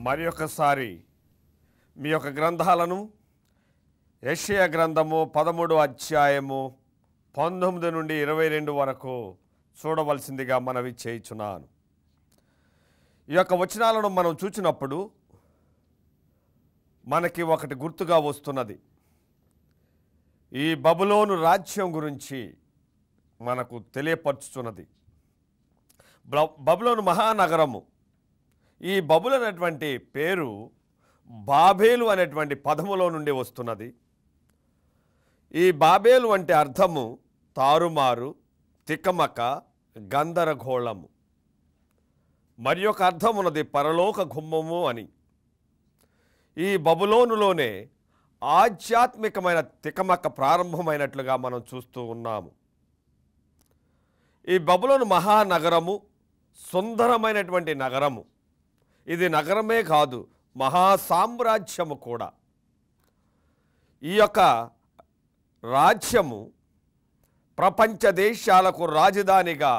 మరి ఒకసారి మీ యొక్క గ్రంథాలను యెషయా గ్రంథము 13వ అధ్యాయము 19 నుండి 22 వరకు చూడవలసిందిగా మనవి చేయుచున్నాను. ఈ యొక్క వచనాలను మనం చూచినప్పుడు మనకి ఒకటి గుర్తుగా వస్తున్నది. ఈ బబులోను రాజ్యం గురించి మనకు తెలియపరుచుతున్నది. బబులోను మహానగరము. ఈ బబులు అనేటువంటి పేరు బాబేలు అనేటువంటి పదములో నుండి వస్తున్నది. ఈ బాబేలు అంటే అర్థము తారుమారు, తికమక, గందరగోళము. మరి ఒక అర్థం ఉన్నది పరలోక గుమ్మము అని. ఈ బబులోనులోనే ఆధ్యాత్మికమైన తికమక ప్రారంభమైనట్లుగా మనం చూస్తూ ఉన్నాము. ఈ బబులోను మహానగరము సుందరమైనటువంటి నగరము. ఇది నగరమే కాదు, మహాసామ్రాజ్యము కూడా. ఈ యొక్క రాజ్యము ప్రపంచ దేశాలకు రాజధానిగా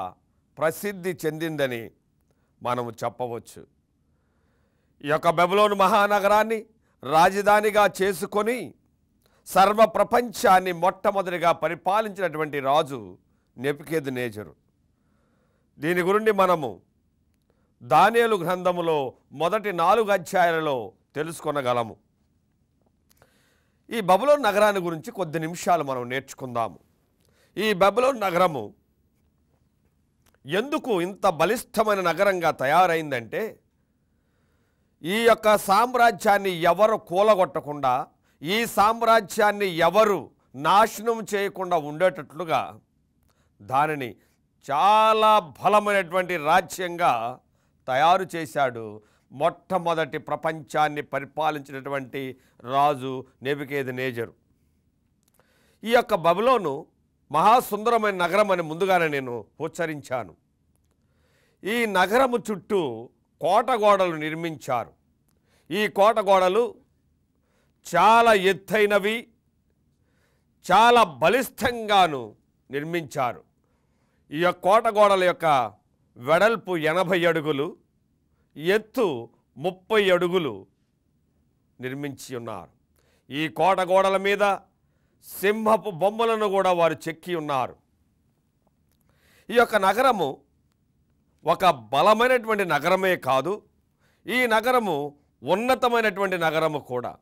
ప్రసిద్ధి చెందిందని మనము చెప్పవచ్చు. ఈ యొక్క బబులోను మహానగరాన్ని రాజధానిగా చేసుకొని సర్వ ప్రపంచాన్ని మొట్టమొదటిగా పరిపాలించినటువంటి రాజు నెబుకద్నెజరు. దీని గురించి మనము దానియేలు గ్రంథములో మొదటి 4 అధ్యాయాలలో తెలుసుకొనగలము. ఈ బబులోను నగరాన్ని గురించి కొద్ది నిమిషాలు మనం నేర్చుకుందాము. ఈ బబులోను నగరము ఎందుకు ఇంత బలిష్టమైన నగరంగా తయారైందంటే, ఈ యొక్క సామ్రాజ్యాన్ని ఎవరు కూలగొట్టకుండా, ఈ సామ్రాజ్యాన్ని ఎవరు నాశనం చేయకుండా ఉండేటట్లుగా దానిని చాలా బలమైనటువంటి రాజ్యంగా తయారు చేశాడు మొట్టమొదటి ప్రపంచాన్ని పరిపాలించినటువంటి రాజు నెబుకద్నెజరు. ఈ యొక్క బబులోను మహాసుందరమైన నగరం అని ముందుగానే నేను ఉచ్చరించాను. ఈ నగరము చుట్టూ కోటగోడలు నిర్మించారు. ఈ కోటగోడలు చాలా ఎత్తైనవి, చాలా బలిష్టంగాను నిర్మించారు. ఈ యొక్క కోటగోడల యొక్క వెడల్పు 80 అడుగులు, ఎత్తు 30 అడుగులు నిర్మించి ఉన్నారు. ఈ కోటగోడల మీద సింహపు బొమ్మలను కూడా వారు చెక్కి ఉన్నారు. ఈ యొక్క నగరము ఒక బలమైనటువంటి నగరమే కాదు, ఈ నగరము ఉన్నతమైనటువంటి నగరము కూడా.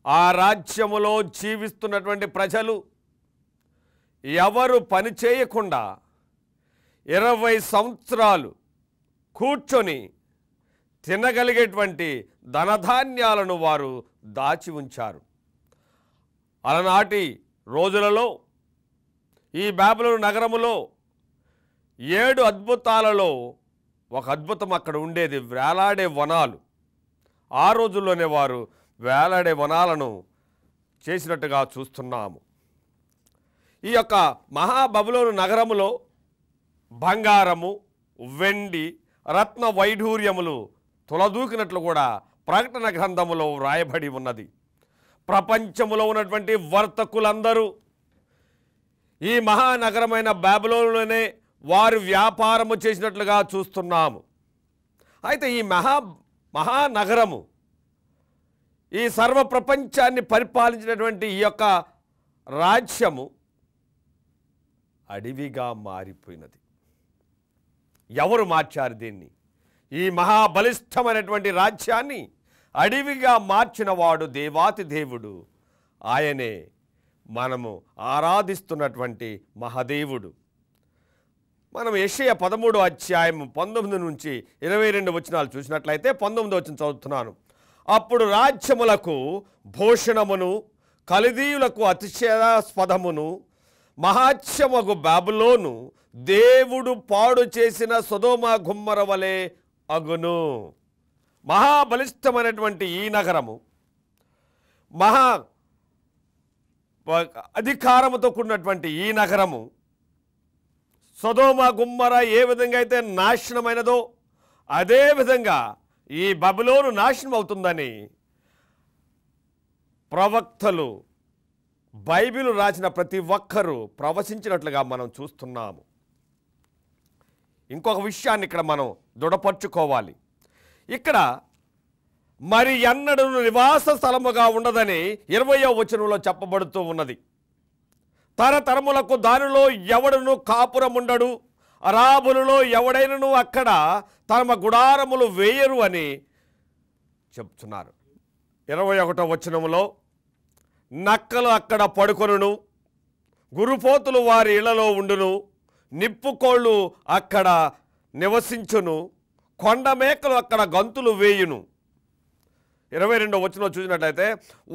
ఆ రాజ్యములో జీవిస్తున్నటువంటి ప్రజలు ఎవరు పని చేయకుండా 20 సంవత్సరాలు కూర్చొని తినగలిగేటువంటి ధనధాన్యాలను వారు దాచి ఉంచారు. అలనాటి రోజులలో ఈ బబులోను నగరములో 7 అద్భుతాలలో ఒక అద్భుతం అక్కడ ఉండేది, వేలాడే వనాలు. ఆ రోజుల్లోనే వారు వేలాడే వనాలను చేసినట్టుగా చూస్తున్నాము. ఈ యొక్క మహాబబులోను నగరములో బంగారము, వెండి, రత్న వైఢూర్యములు తులదూకినట్లు కూడా ప్రకటన గ్రంథములో వ్రాయబడి ఉన్నది. ప్రపంచములో ఉన్నటువంటి వర్తకులందరూ ఈ మహానగరమైన బబులోనులోనే వారు వ్యాపారము చేసినట్లుగా చూస్తున్నాము. అయితే ఈ మహానగరము ఈ సర్వ ప్రపంచాన్ని పరిపాలించినటువంటి ఈ యొక్క రాజ్యము అడవిగా మారిపోయినది. ఎవరు మార్చారు దీన్ని? ఈ మహాబలిష్టమైనటువంటి రాజ్యాన్ని అడవిగా మార్చిన వాడు దేవాతి దేవుడు. ఆయనే మనము ఆరాధిస్తున్నటువంటి మహాదేవుడు. మనం యెషయా 13వ అధ్యాయం 19 నుంచి 22 వచనాలు చూసినట్లయితే 19వ వచనం చదువుతున్నాను. అప్పుడు రాజ్యములకు భూషణమును, కల్దీయులకు అతిశయాస్పదమును, మహాత్యమగు బబులోను దేవుడు పాడు చేసిన సొదొమ గుమ్మర వలె అగును. మహాబలిష్టమైనటువంటి ఈ నగరము, మహా అధికారముతో కూడినటువంటి ఈ నగరము సొదొమ గుమ్మర ఏ విధంగా అయితే నాశనమైనదో అదే విధంగా ఈ బబులోను నాశనం అవుతుందని ప్రవక్తలు, బైబిల్ రాసిన ప్రతి ఒక్కరూ ప్రవచించినట్లుగా మనం చూస్తున్నాము. ఇంకొక విషయాన్ని ఇక్కడ మనం దృఢపరచుకోవాలి. ఇక్కడ మరి ఎన్నడూ నివాస స్థలముగా ఉండదని 20వ వచనంలో చెప్పబడుతూ ఉన్నది. తరతరములకు దానిలో ఎవడును కాపురముండడు, అరాబులలో ఎవడైనను అక్కడ తమ గుడారములు వేయరు అని చెప్తున్నారు. 21వ వచనములో నక్కలు అక్కడ పడుకొనును, గురుపోతులు వారి ఇళ్లలో ఉండును, నిప్పుకోళ్ళు అక్కడ నివసించును, కొండ మేకలు అక్కడ గంతులు వేయును. 22వ వచనంలో చూసినట్లయితే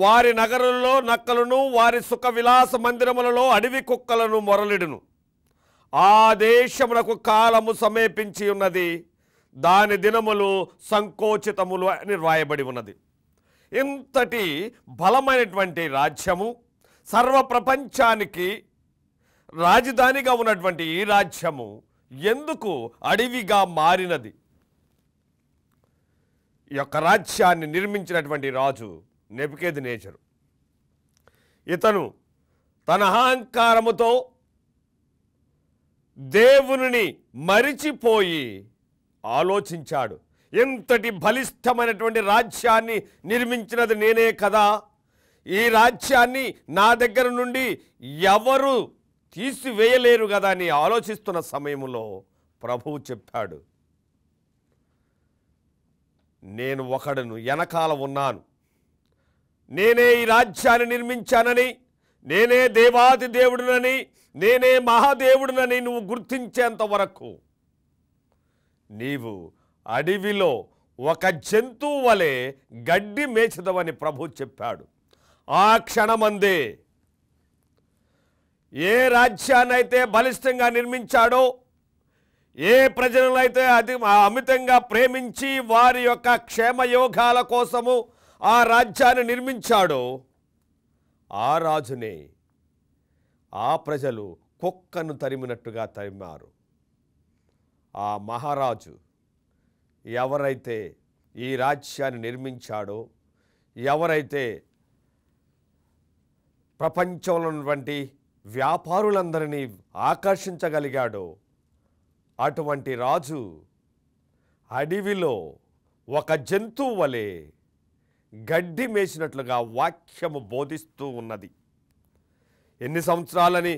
వారి నగరులలో నక్కలను, వారి సుఖ విలాస మందిరములలో అడవి కుక్కలను మొరలిడును. ఆ దేశమునకు కాలము సమీపించి ఉన్నది, దాని దినములు సంకోచితములు అని రాయబడి ఉన్నది. ఇంతటి బలమైనటువంటి రాజ్యము, సర్వ ప్రపంచానికి రాజధానిగా ఉన్నటువంటి ఈ రాజ్యము ఎందుకు అడవిగా మారినది? ఈ యొక్క రాజ్యాన్ని నిర్మించినటువంటి రాజు నెబుకద్నెజరు. ఇతను తన అహంకారముతో దేవునిని మరిచిపోయి ఆలోచించాడు. ఇంతటి బలిష్టమైనటువంటి రాజ్యాన్ని నిర్మించినది నేనే కదా, ఈ రాజ్యాన్ని నా దగ్గర నుండి ఎవరు తీసివేయలేరు కదా అని ఆలోచిస్తున్న సమయంలో ప్రభువు చెప్పాడు, నేను ఒకడును వెనకాల ఉన్నాను, నేనే ఈ రాజ్యాన్ని నిర్మించానని, నేనే దేవాది దేవుడునని, నేనే మహాదేవుడునని నువ్వు గుర్తించేంత వరకు నీవు అడవిలో ఒక జంతువు వలె గడ్డి మేచదవని ప్రభు చెప్పాడు. ఆ క్షణమందే ఏ రాజ్యాన్నైతే బలిష్టంగా నిర్మించాడో, ఏ ప్రజలనైతే అమితంగా ప్రేమించి వారి యొక్క క్షేమయోగాల కోసము ఆ రాజ్యాన్ని నిర్మించాడో, ఆ రాజునే ఆ ప్రజలు కుక్కను తరిమినట్టుగా తరిమారు. ఆ మహారాజు ఎవరైతే ఈ రాజ్యాన్ని నిర్మించాడో, ఎవరైతే ప్రపంచంలో ఉన్నటువంటి వ్యాపారులందరినీ ఆకర్షించగలిగాడో, అటువంటి రాజు అడవిలో ఒక జంతువు వలె గడ్డి మేసినట్లుగా వాక్యము బోధిస్తూ ఉన్నది. ఎన్ని సంవత్సరాలని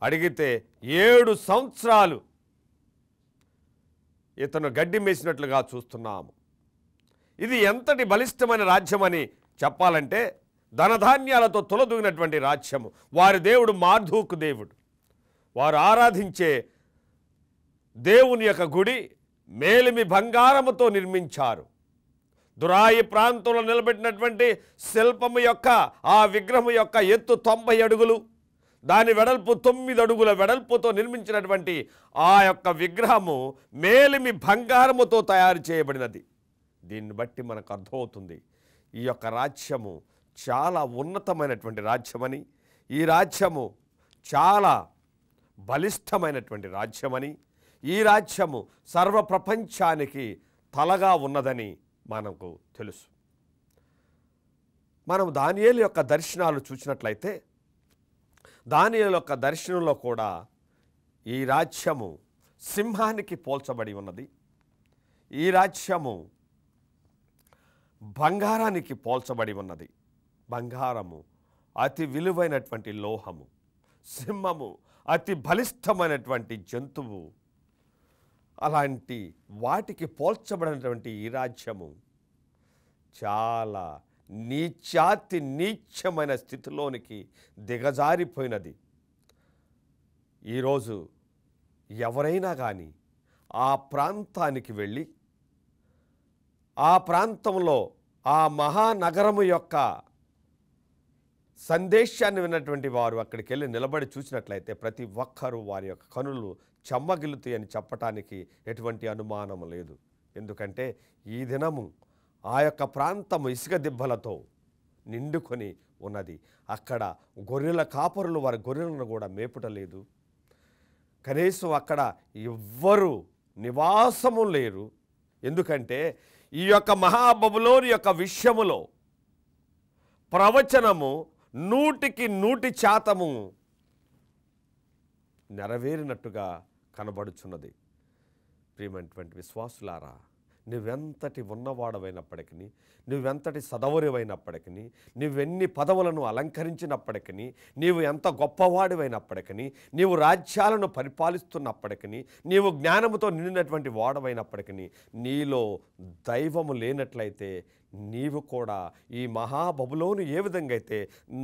అడిగితే 7 సంవత్సరాలు ఇతను గడ్డి మేసినట్లుగా చూస్తున్నాము. ఇది ఎంతటి బలిష్టమైన రాజ్యమని చెప్పాలంటే, ధనధాన్యాలతో తొలదూగినటువంటి రాజ్యము. వారి దేవుడు మార్దూకు దేవుడు. వారు ఆరాధించే దేవుని యొక్క గుడి మేలిమి బంగారముతో నిర్మించారు. దురాయి ప్రాంతంలో నిలబెట్టినటువంటి శిల్పము యొక్క ఆ విగ్రహము యొక్క ఎత్తు 90 అడుగులు, దాని వెడల్పు 9 అడుగుల వెడల్పుతో నిర్మించినటువంటి ఆ యొక్క విగ్రహము మేలిమి బంగారముతో తయారు చేయబడినది. దీన్ని బట్టి మనకు అర్థమవుతుంది ఈ యొక్క రాజ్యము చాలా ఉన్నతమైనటువంటి రాజ్యమని, ఈ రాజ్యము చాలా బలిష్టమైనటువంటి రాజ్యమని, ఈ రాజ్యము సర్వ ప్రపంచానికి తలగా ఉన్నదని మనకు తెలుసు. మనం దానియేలు యొక్క దర్శనాలు చూసినట్లయితే, దానియేలు యొక్క దర్శనంలో కూడా ఈ రాజ్యము సింహానికి పోల్చబడి ఉన్నది. ఈ రాజ్యము బంగారానికి పోల్చబడి ఉన్నది. బంగారము అతి విలువైనటువంటి లోహము, సింహము అతి బలిష్టమైనటువంటి జంతువు. అలాంటి వాటికి పోల్చబడినటువంటి ఈ రాజ్యము చాలా నీచాతి నీచమైన స్థితిలోనికి దిగజారిపోయినది. ఈరోజు ఎవరైనా కానీ ఆ ప్రాంతానికి వెళ్ళి ఆ ప్రాంతంలో ఆ మహానగరము యొక్క సందేశాన్ని విన్నటువంటి వారు అక్కడికి వెళ్ళి నిలబడి చూసినట్లయితే ప్రతి ఒక్కరూ వారి యొక్క కనులు చెమ్మగిలుతాయి అని చెప్పటానికి ఎటువంటి అనుమానం లేదు. ఎందుకంటే ఈ దినము ఆ యొక్క ప్రాంతము ఇసుక దిబ్బలతో నిండుకొని ఉన్నది. అక్కడ గొర్రెల కాపరులు వారి గొర్రెలను కూడా మేపుటలేదు. కనీసం అక్కడ ఎవ్వరూ నివాసము లేరు. ఎందుకంటే ఈ యొక్క మహాబబులోని యొక్క విషయములో ప్రవచనము 100% నెరవేరినట్టుగా కనబడుచున్నది. ప్రియమైనటువంటి విశ్వాసులారా, నువ్వెంతటి ఉన్నవాడవైనప్పటికీ, నువ్వెంతటి సదవరివైనప్పటికీ, నువ్వెన్ని పదవులను అలంకరించినప్పటికీ, నీవు ఎంత గొప్పవాడివైనప్పటికీ, నీవు రాజ్యాలను పరిపాలిస్తున్నప్పటికీ, నీవు జ్ఞానముతో నిండినటువంటి వాడవైనప్పటికీ, నీలో దైవము లేనట్లయితే నీవు కూడా ఈ మహాబబులోను ఏ విధంగా అయితే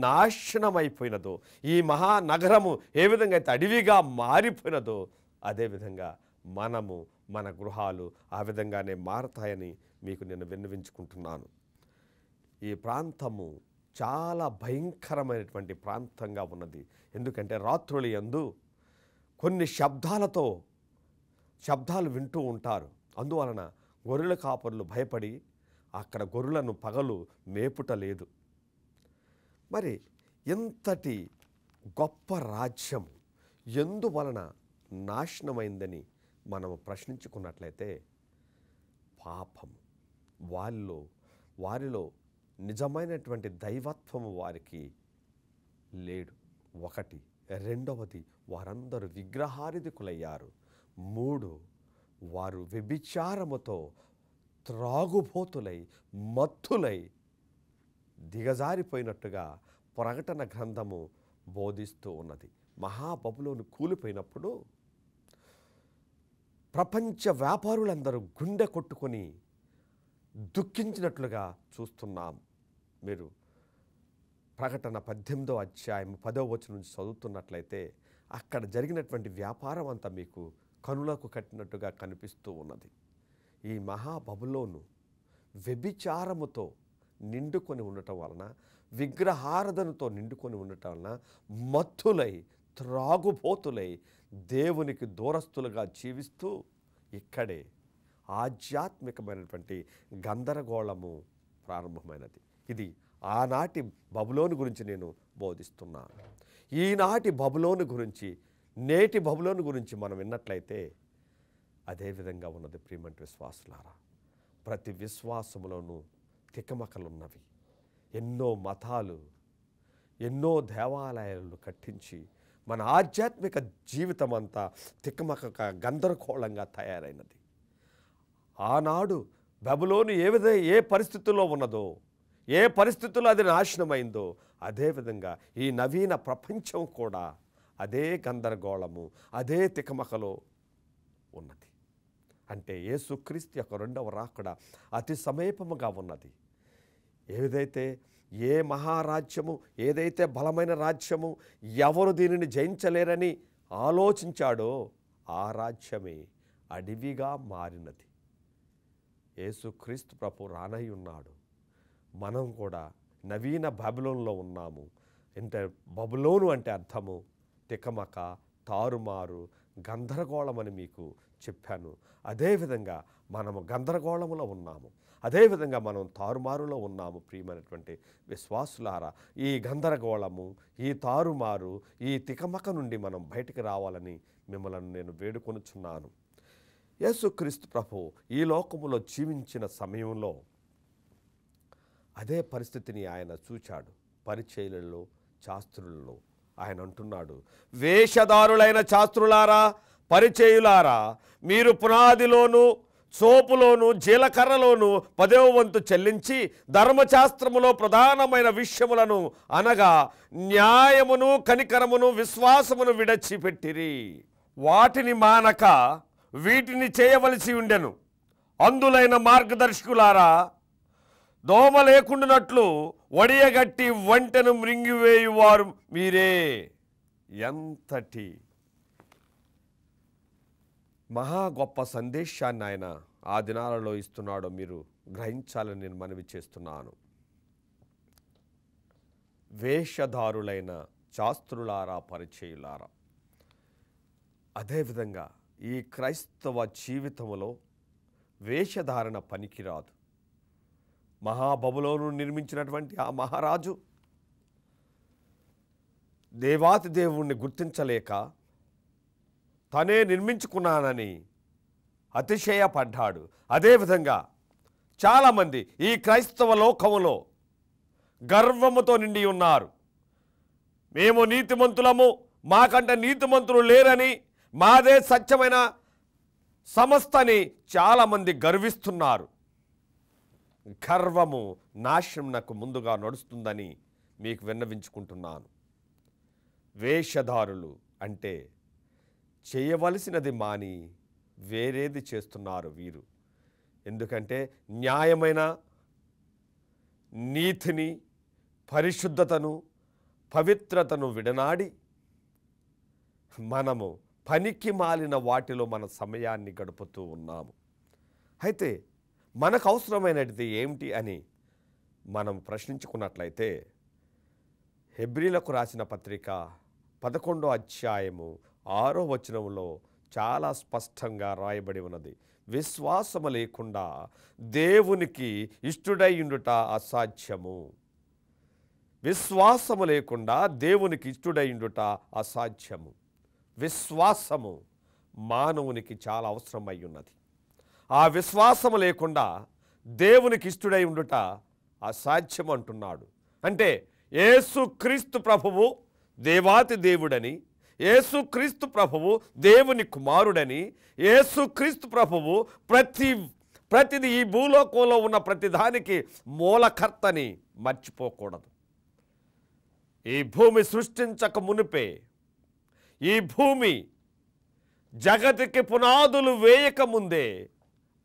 నాశనమైపోయినదో, ఈ మహానగరము ఏ విధంగా అయితే అడవిగా మారిపోయినదో, అదేవిధంగా మనము మన గృహాలు ఆ విధంగానే మారతాయని మీకు నేను విన్నవించుకుంటున్నాను. ఈ ప్రాంతము చాలా భయంకరమైనటువంటి ప్రాంతంగా ఉన్నది. ఎందుకంటే రాత్రులు యందు కొన్ని శబ్దాలు వింటూ ఉంటారు. అందువలన గొర్రెల కాపరులు భయపడి అక్కడ గొర్రెలను పగలు మేపుట లేదు. మరి ఇంతటి గొప్ప రాజ్యం ఎందువలన నాశనమైందని మనము ప్రశ్నించుకున్నట్లయితే, పాపము వారిలో నిజమైనటువంటి దైవత్వము వారికి లేడు. ఒకటి. రెండవది, వారందరూ విగ్రహారాధికులయ్యారు. 3, వారు వ్యభిచారముతో త్రాగుబోతులై మత్తులై దిగజారిపోయినట్టుగా ప్రకటన గ్రంథము బోధిస్తూ ఉన్నది. మహాబబులోను కూలిపోయినప్పుడు ప్రపంచ వ్యాపారులందరూ గుండె కొట్టుకొని దుఃఖించినట్లుగా చూస్తున్నాం. మీరు ప్రకటన 18వ అధ్యాయం 10వ వచనం నుంచి చదువుతున్నట్లయితే అక్కడ జరిగినటువంటి వ్యాపారం అంతా మీకు కనులకు కట్టినట్టుగా కనిపిస్తూ ఉన్నది. ఈ మహాబబులోను వ్యభిచారముతో నిండుకొని ఉండటం వలన, విగ్రహారాధనతో నిండుకొని ఉండటం వలన మత్తులై త్రాగుబోతులై దేవునికి దూరస్తులుగా జీవిస్తూ ఇక్కడే ఆధ్యాత్మికమైనటువంటి గందరగోళము ప్రారంభమైనది. ఇది ఆనాటి బబులోను గురించి నేను బోధిస్తున్నాను. ఈనాటి బబులోను గురించి, నేటి బబులోను గురించి మనం విన్నట్లయితే అదేవిధంగా ఉన్నది. ప్రియమైన విశ్వాసులారా, ప్రతి విశ్వాసములోనూ తికమకలున్నవి. ఎన్నో మతాలు, ఎన్నో దేవాలయాలు కట్టించి మన ఆధ్యాత్మిక జీవితం అంతా తికమక గందరగోళంగా తయారైనది. ఆనాడు బబులోను ఏ పరిస్థితుల్లో ఉన్నదో, ఏ పరిస్థితుల్లో అది నాశనమైందో, అదేవిధంగా ఈ నవీన ప్రపంచం కూడా అదే గందరగోళము, అదే తికమకలో ఉన్నది. అంటే యేసుక్రీస్తు యొక్క 2వ రాకడ అతి సమీపముగా ఉన్నది. ఏ మహారాజ్యము, ఏదైతే బలమైన రాజ్యము, ఎవరు దీనిని జయించలేరని ఆలోచించాడో ఆ రాజ్యమే అడవిగా మారినది. యేసుక్రీస్తు ప్రభు రానై ఉన్నాడు. మనం కూడా నవీన బబులోనులో ఉన్నాము. అంటే బబులోను అంటే అర్థము తికమక, తారుమారు, గందరగోళం అని మీకు చెప్పాను. అదేవిధంగా మనము గందరగోళములో ఉన్నాము, అదేవిధంగా మనం తారుమారులో ఉన్నాము. ప్రియమైనటువంటి విశ్వాసులారా, ఈ గందరగోళము, ఈ తారుమారు, ఈ తికమక నుండి మనం బయటికి రావాలని మిమ్మల్ని నేను వేడుకొనుచున్నాను. యేసుక్రీస్తు ప్రభు ఈ లోకములో జీవించిన సమయంలో అదే పరిస్థితిని ఆయన చూచాడు. పరిచయులలో, శాస్త్రులలో ఆయన అంటున్నాడు, వేషధారులైన శాస్త్రులారా, పరిచయులారా, మీరు పునాదిలోను, సోపులోను, జీలకర్రలోను 10వ వంతు చెల్లించి ధర్మశాస్త్రములో ప్రధానమైన విషయములను అనగా న్యాయమును, కనికరమును, విశ్వాసమును విడచిపెట్టిరి. వాటిని మానక వీటిని చేయవలసి ఉండెను. అందులైన మార్గదర్శకులారా, దోమ లేకుండానట్లు వడియగట్టి వంటను మృంగివేయువారు మీరే. ఎంతటి మహా గొప్ప సందేశాన్ని ఆయన ఆ దినాలలో ఇస్తున్నాడో మీరు గ్రహించాలని నేను మనవి చేస్తున్నాను. వేషధారులైన శాస్త్రులారా, పరిచయులారా. అదేవిధంగా ఈ క్రైస్తవ జీవితంలో వేషధారణ పనికిరాదు. మహాబబులోను నిర్మించినటువంటి ఆ మహారాజు దేవాతి దేవుణ్ణి గుర్తించలేక తనే నిర్మించుకున్నానని అతిశయపడ్డాడు. అదేవిధంగా చాలామంది ఈ క్రైస్తవ లోకములో గర్వముతో నిండి ఉన్నారు. మేము నీతిమంతులము, మాకంటే నీతిమంతులు లేరని, మాదే సత్యమైన సమస్తని చాలామంది గర్విస్తున్నారు. గర్వము నాశనంకు ముందుగా నడుస్తుందని మీకు విన్నవించుకుంటున్నాను. వేషధారులు అంటే చేయవలసినది మాని వేరేది చేస్తున్నారు వీరు. ఎందుకంటే న్యాయమైన నీతిని, పరిశుద్ధతను, పవిత్రతను విడనాడి మనము పనికి మాలిన వాటిలో మన సమయాన్ని గడుపుతూ ఉన్నాము. అయితే మనకు అవసరమైనది ఏమిటి అని మనం ప్రశ్నించుకున్నట్లయితే హెబ్రీలకు రాసిన పత్రిక 11వ అధ్యాయము 6వ వచనంలో చాలా స్పష్టంగా రాయబడి ఉన్నది. విశ్వాసము లేకుండా దేవునికి ఇష్టుడై ఉండుట అసాధ్యము. విశ్వాసము లేకుండా దేవునికి ఇష్టుడై ఉండుట అసాధ్యము. విశ్వాసము మానవునికి చాలా అవసరమై ఉన్నది. ఆ విశ్వాసము లేకుండా దేవునికి ఇష్టుడై ఉండుట అసాధ్యం అంటున్నాడు. అంటే యేసుక్రీస్తు ప్రభువు దేవాతి దేవుడని, యేసుక్రీస్తు ప్రభువు దేవుని కుమారుడని, యేసుక్రీస్తు ప్రభువు ప్రతిది ఈ భూలోకంలో ఉన్న ప్రతిదానికి మూలకర్తని మర్చిపోకూడదు. ఈ భూమి సృష్టించక మునిపే, ఈ భూమి జగతికి పునాదులు వేయక ముందే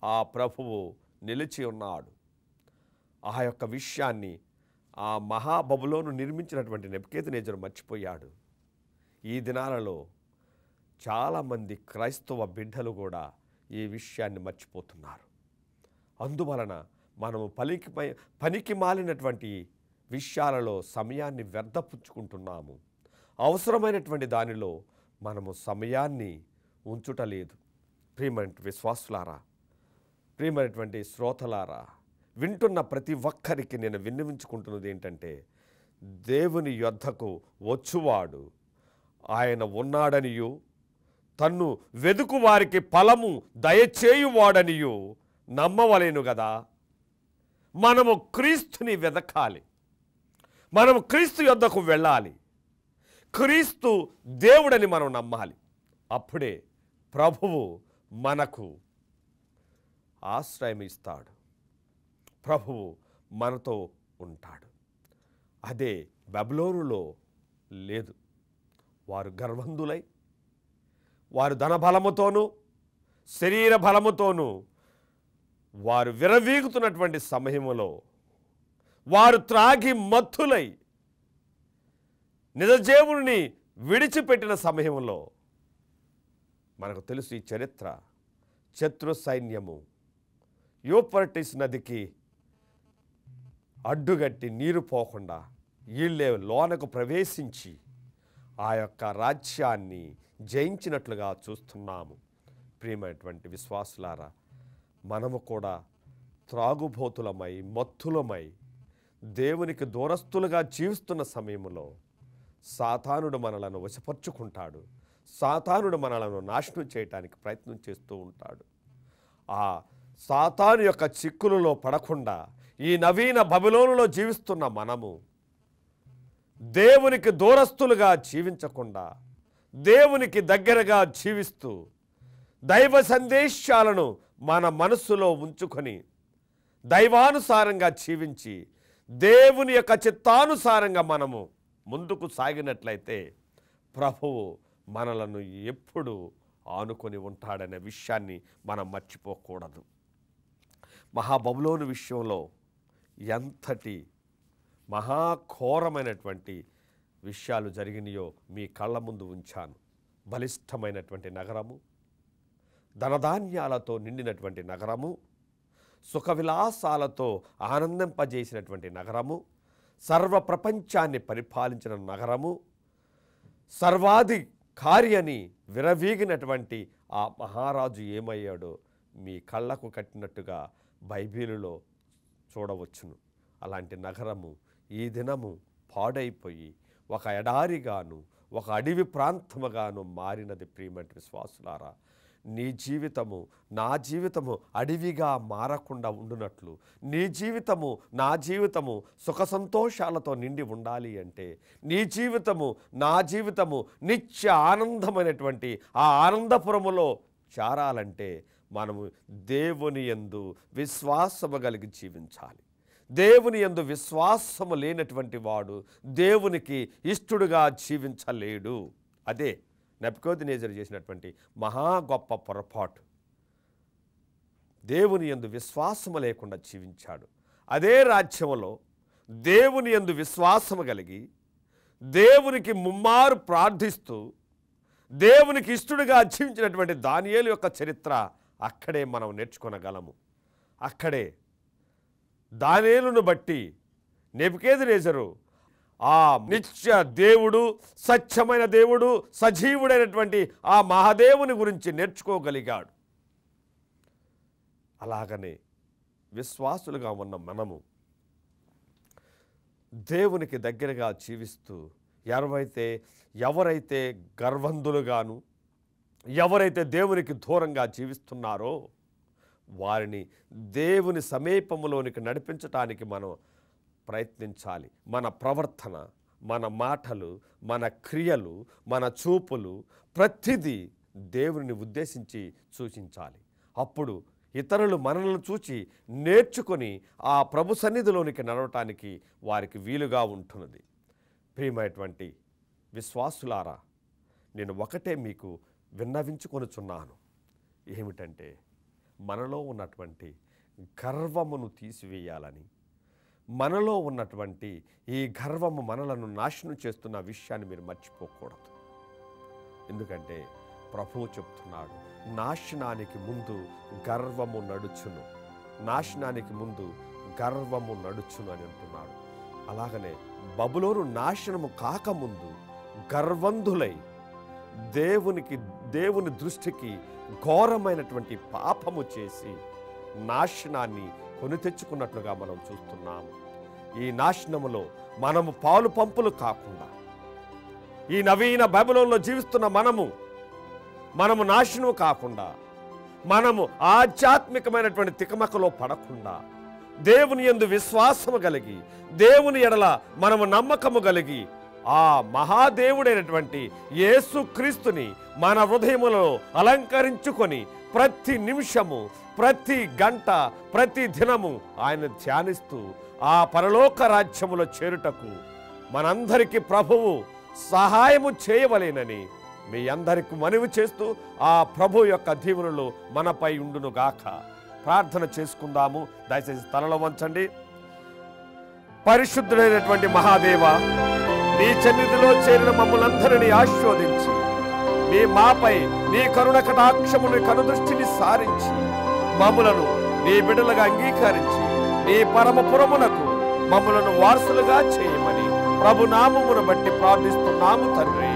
ఆ ప్రభువు నిలిచి ఉన్నాడు. ఆ యొక్క విషయాన్ని ఆ మహాబబులోను నిర్మించినటువంటి నెబుకద్నెజరు మర్చిపోయాడు. ఈ దినాలలో చాలామంది క్రైస్తవ బిడ్డలు కూడా ఈ విషయాన్ని మర్చిపోతున్నారు. అందువలన మనము పనికి మాలినటువంటి విషయాలలో సమయాన్ని వ్యర్థపుచ్చుకుంటున్నాము. అవసరమైనటువంటి దానిలో మనము సమయాన్ని ఉంచుటలేదు. ప్రియమైన విశ్వాసులారా, ప్రియమైనటువంటి శ్రోతలారా, వింటున్న ప్రతి ఒక్కరికి నేను విన్నవించుకుంటున్నది ఏంటంటే, దేవుని యొద్దకు వచ్చువాడు ఆయన ఉన్నాడనియు, తన్ను వెదుకు వారికి ఫలము దయచేయువాడనియు నమ్మవలేను కదా. మనము క్రీస్తుని వెదకాలి, మనము క్రీస్తు యొద్దకు వెళ్ళాలి, క్రీస్తు దేవుడని మనం నమ్మాలి. అప్పుడే ప్రభువు మనకు ఆశ్రయం ఇస్తాడు, ప్రభువు మనతో ఉంటాడు. అదే బబులోనులో లేదు. వారు గర్వంధులై, వారు ధనబలముతోనూ శరీర బలముతోనూ వారు విరవీగుతున్నటువంటి సమయంలో, వారు త్రాగి మత్తులై నిజదేవుని విడిచిపెట్టిన సమయంలో, మనకు తెలుసు ఈ చరిత్ర, శత్రు సైన్యము యూఫ్రటీస్ నదికి అడ్డుగట్టి నీరు పోకుండా వీళ్ళే లోనకు ప్రవేశించి ఆ యొక్క రాజ్యాన్ని జయించినట్లుగా చూస్తున్నాము. ప్రియమైనటువంటి విశ్వాసులారా, మనము కూడా త్రాగుబోతులమై మత్తులమై దేవునికి దూరస్తులుగా జీవిస్తున్న సమయంలో సాతానుడు మనలను వశపరుచుకుంటాడు. సాతానుడు మనలను నాశనం చేయడానికి ప్రయత్నం చేస్తూ ఉంటాడు. ఆ సాతాను యొక్క చిక్కులలో పడకుండా ఈ నవీన బబులోనులో జీవిస్తున్న మనము దేవునికి దూరస్తులుగా జీవించకుండా దేవునికి దగ్గరగా జీవిస్తూ దైవ సందేశాలను మన మనస్సులో ఉంచుకొని దైవానుసారంగా జీవించి దేవుని యొక్క చిత్తానుసారంగా మనము ముందుకు సాగినట్లయితే ప్రభువు మనలను ఎప్పుడు ఆనుకొని ఉంటాడనే విషయాన్ని మనం మర్చిపోకూడదు. మహాబబులోను విషయంలో ఎంతటి మహాఘోరమైనటువంటి విషయాలు జరిగినాయో మీ కళ్ళ ముందు ఉంచాను. బలిష్టమైనటువంటి నగరము, ధనధాన్యాలతో నిండినటువంటి నగరము, సుఖ విలాసాలతో ఆనందింపజేసినటువంటి నగరము, సర్వ ప్రపంచాన్ని పరిపాలించిన నగరము, సర్వాధికారి అని విరవీగినటువంటి ఆ మహారాజు ఏమయ్యాడో మీ కళ్ళకు కట్టినట్టుగా బైబిలులో చూడవచ్చును. అలాంటి నగరము ఈ దినము పాడైపోయి ఒక ఎడారిగాను ఒక అడవి ప్రాంతముగాను మారినది. ప్రియమైన విశ్వాసులారా, నీ జీవితము నా జీవితము అడవిగా మారకుండా ఉండునట్లు, నీ జీవితము నా జీవితము సుఖ సంతోషాలతో నిండి ఉండాలి అంటే, నీ జీవితము నా జీవితము నిత్య ఆనందమైనటువంటి ఆ ఆనందపురములో చేరాలంటే మనము దేవుని యందు విశ్వాసము కలిగి జీవించాలి. దేవుని యందు విశ్వాసము లేనటువంటి వాడు దేవునికి ఇష్టడుగా జీవించలేడు. అదే నెబుకద్నెజరు చేసినటువంటి మహా గొప్ప పొరపాటు. దేవుని యందు విశ్వాసము లేకుండా జీవించాడు. అదే రాజ్యములో దేవుని యందు విశ్వాసము కలిగి దేవునికి ముమ్మారు ప్రార్థిస్తూ దేవునికి ఇష్టడుగా జీవించినటువంటి దానియేలు యొక్క చరిత్ర అక్కడే మనం నేర్చుకొనగలము. అక్కడే దానియేలును బట్టి నెబుకద్నెజరు ఆ నిత్య దేవుడు, సత్యమైన దేవుడు, సజీవుడైనటువంటి ఆ మహాదేవుని గురించి నేర్చుకోగలిగాడు. అలాగనే విశ్వాసులుగా ఉన్న మనము దేవునికి దగ్గరగా జీవిస్తూ ఎవరైతే గర్వంధులుగాను, ఎవరైతే దేవునికి దూరంగా జీవిస్తున్నారో వారిని దేవుని సమీపంలోనికి నడిపించటానికి మనం ప్రయత్నించాలి. మన ప్రవర్తన, మన మాటలు, మన క్రియలు, మన చూపులు ప్రతిదీ దేవుని ఉద్దేశించి సూచించాలి. అప్పుడు ఇతరులు మనల్ని చూచి నేర్చుకొని ఆ ప్రభు సన్నిధిలోనికి నడవటానికి వారికి వీలుగా ఉంటున్నది. ప్రియమైనటువంటి విశ్వాసులారా, నేను ఒకటే మీకు విన్నవించుకొనుచున్నాను. ఏమిటంటే మనలో ఉన్నటువంటి గర్వమును తీసివేయాలని, మనలో ఉన్నటువంటి ఈ గర్వము మనలను నాశనం చేస్తున్న విషయాన్ని మీరు మర్చిపోకూడదు. ఎందుకంటే ప్రభువు చెప్తున్నాడు, నాశనానికి ముందు గర్వము నడుచును, నాశనానికి ముందు గర్వము నడుచును అని అంటున్నాడు. అలాగనే బబులోను నాశనము కాకముందు గర్వంధులై దేవుని దృష్టికి ఘోరమైనటువంటి పాపము చేసి నాశనాన్ని కొని తెచ్చుకున్నట్లుగా మనం చూస్తున్నాము. ఈ నాశనములో మనము పాలు పంపులు కాకుండా, ఈ నవీన బైబిల్లో జీవిస్తున్న మనము నాశనం కాకుండా, మనము ఆధ్యాత్మికమైనటువంటి తికమకలో పడకుండా, దేవుని యందు విశ్వాసము కలిగి, దేవుని ఎడల మనము నమ్మకము కలిగి, ఆ మహాదేవుడైనటువంటి యేసుక్రీస్తుని మన హృదయములో అలంకరించుకొని ప్రతి నిమిషము, ప్రతి గంట, ప్రతి దినము ఆయన ధ్యానిస్తూ ఆ పరలోక రాజ్యములో చేరుటకు మనందరికీ ప్రభువు సహాయము చేయవలేనని మీ అందరికీ మనవి చేస్తూ ఆ ప్రభు యొక్క దీవెనలు మనపై ఉండునుగాక. ప్రార్థన చేసుకుందాము. దయచేసి తలలో వంచండి. పరిశుద్ధుడైనటువంటి మహాదేవ, నీ సన్నిధిలో చేరిన మమ్మల్నందరినీ ఆశీర్వదించి, మాపై నీ కరుణ కటాక్షముని కనుదృష్టిని సారించి మమ్ములను నీ బిడ్డలుగా అంగీకరించి నీ పరమపురమునకు మమ్ములను వారసులుగా చేయమని ప్రభు నామమును బట్టి ప్రార్థిస్తున్నాము తండ్రి.